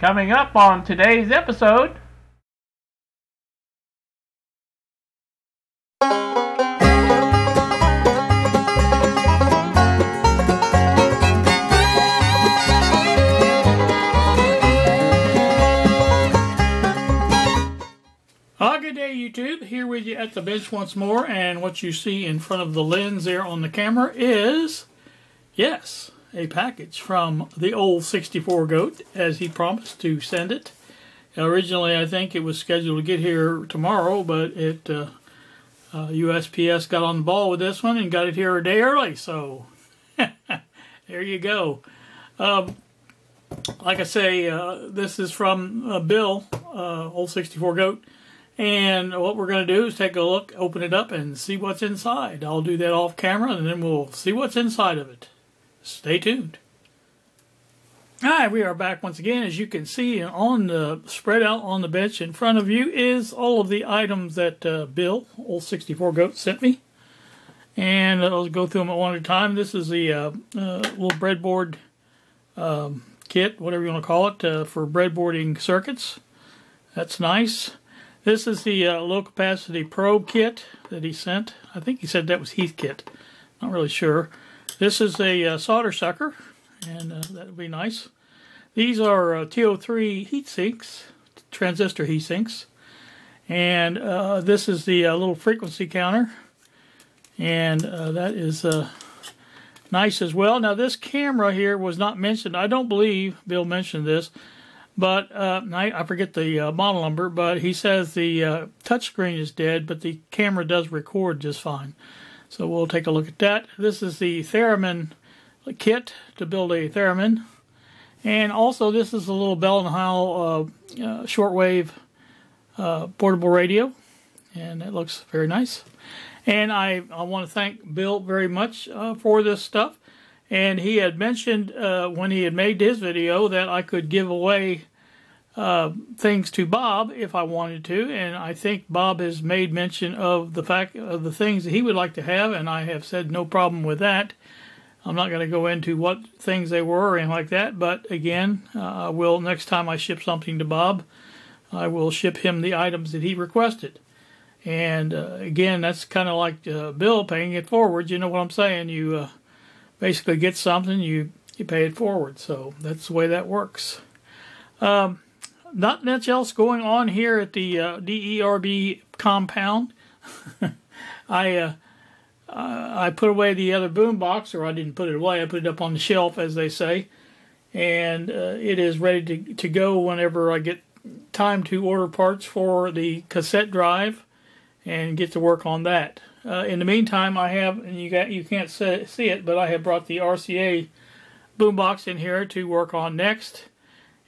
Coming up on today's episode. Good day, YouTube. Here with you at the bench once more, and what you see in front of the lens there on the camera is, yes, a package from the old64goat, as he promised to send it. Originally, I think it was scheduled to get here tomorrow, but USPS got on the ball with this one and got it here a day early, so there you go. Like I say, this is from Bill, old64goat. And what we're going to do is take a look, open it up, and see what's inside. I'll do that off camera, and then we'll see what's inside of it. Stay tuned. Alright, we are back once again. As you can see, on the spread out on the bench in front of you is all of the items that Bill, old64goat, sent me. And I'll go through them at one at a time. This is the little breadboard kit, whatever you want to call it, for breadboarding circuits. That's nice. This is the low capacity probe kit that he sent. I think he said that was Heath kit. Not really sure. This is a solder sucker, and that would be nice. These are TO3 heat sinks, transistor heat sinks. And this is the little frequency counter. And that is nice as well. Now this camera here was not mentioned. I don't believe Bill mentioned this. But I forget the model number, but he says the touchscreen is dead, but the camera does record just fine. So we'll take a look at that. This is the theremin kit to build a theremin. And also this is a little Bell & Howell shortwave portable radio. And it looks very nice. And I want to thank Bill very much for this stuff. And he had mentioned when he had made his video that I could give away things to Bob if I wanted to. And I think Bob has made mention of the fact of the things that he would like to have, and I have said no problem with that. I'm not going to go into what things they were or anything like that. But again, I will, next time I ship something to Bob, I will ship him the items that he requested. And again, that's kind of like Bill paying it forward. You know what I'm saying? You basically get something, you pay it forward. So that's the way that works. Not much else going on here at the DERB compound. I put away the other boom box, or I didn't put it away. I put it up on the shelf, as they say. And it is ready to go whenever I get time to order parts for the cassette drive and get to work on that. In the meantime, I have, and you can't see it, but I have brought the RCA boombox in here to work on next,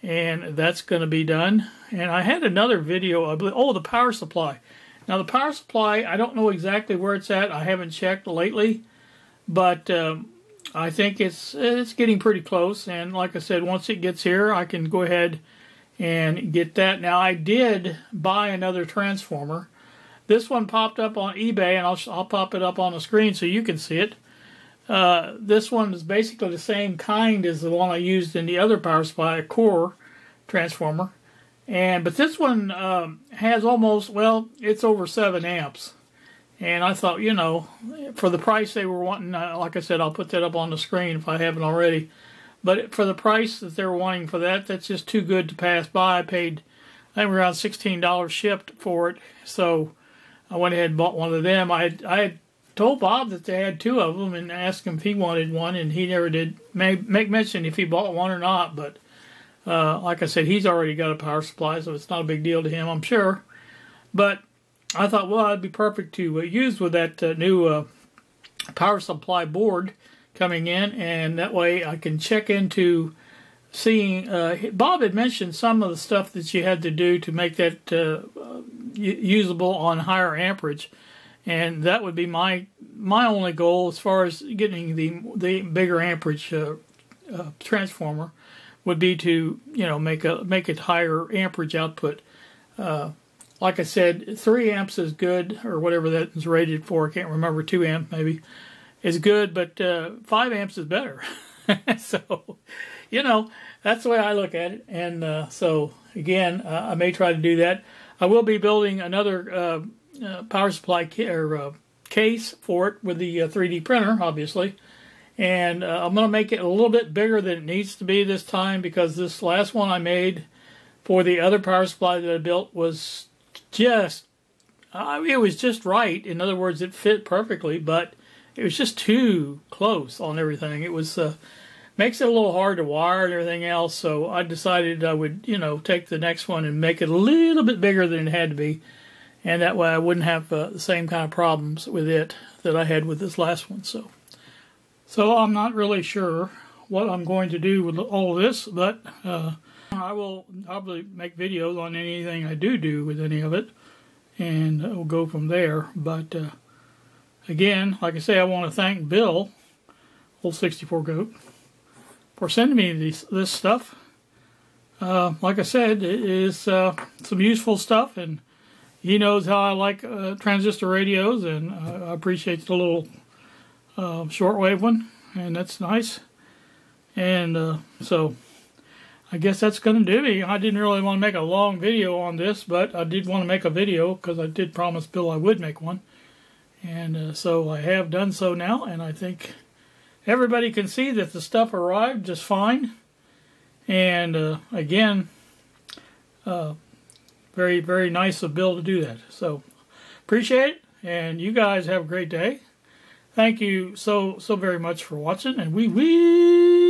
and that's going to be done. And I had another video, I believe, oh, the power supply. Now the power supply, I don't know exactly where it's at. I haven't checked lately, but I think it's getting pretty close. And like I said, once it gets here, I can go ahead and get that. Now I did buy another transformer. This one popped up on eBay, and I'll pop it up on the screen so you can see it. This one is basically the same kind as the one I used in the other power supply, a core transformer. But this one has almost, well, it's over 7 amps. And I thought, you know, for the price they were wanting, like I said, I'll put that up on the screen if I haven't already. But for the price that they were wanting for that, that's just too good to pass by. I paid, I think, around $16 shipped for it. So I went ahead and bought one of them. I had told Bob that they had 2 of them and asked him if he wanted one, and he never did make mention if he bought one or not. But like I said, he's already got a power supply, so it's not a big deal to him, I'm sure. But I thought, well, it'd be perfect to use with that new power supply board coming in, and that way I can check into seeing. Bob had mentioned some of the stuff that you had to do to make that usable on higher amperage, and that would be my only goal as far as getting the bigger amperage transformer would be to, you know, make it higher amperage output. Like I said, 3 amps is good, or whatever that is rated for. I can't remember, 2 amp maybe is good, but 5 amps is better. So, you know, that's the way I look at it. And so again, I may try to do that. I will be building another power supply case for it with the 3D printer, obviously. And I'm going to make it a little bit bigger than it needs to be this time, because this last one I made for the other power supply that I built was just, it was just right. In other words, it fit perfectly, but it was just too close on everything. It was makes it a little hard to wire and everything else, so I decided I would, take the next one and make it a little bit bigger than it had to be, and that way I wouldn't have the same kind of problems with it that I had with this last one. So I'm not really sure what I'm going to do with all of this, but I will probably make videos on anything I do with any of it, and we'll go from there. But again, like I say, I want to thank Bill, old64goat, for sending me this stuff. Like I said, it is some useful stuff, and he knows how I like transistor radios, and I appreciate the little shortwave one, and that's nice. And so I guess that's going to do me. I didn't really want to make a long video on this, but I did want to make a video because I did promise Bill I would make one. And so I have done so now, and I think everybody can see that the stuff arrived just fine. And again, very, very nice of Bill to do that. So appreciate it, and you guys have a great day. Thank you so very much for watching, and we will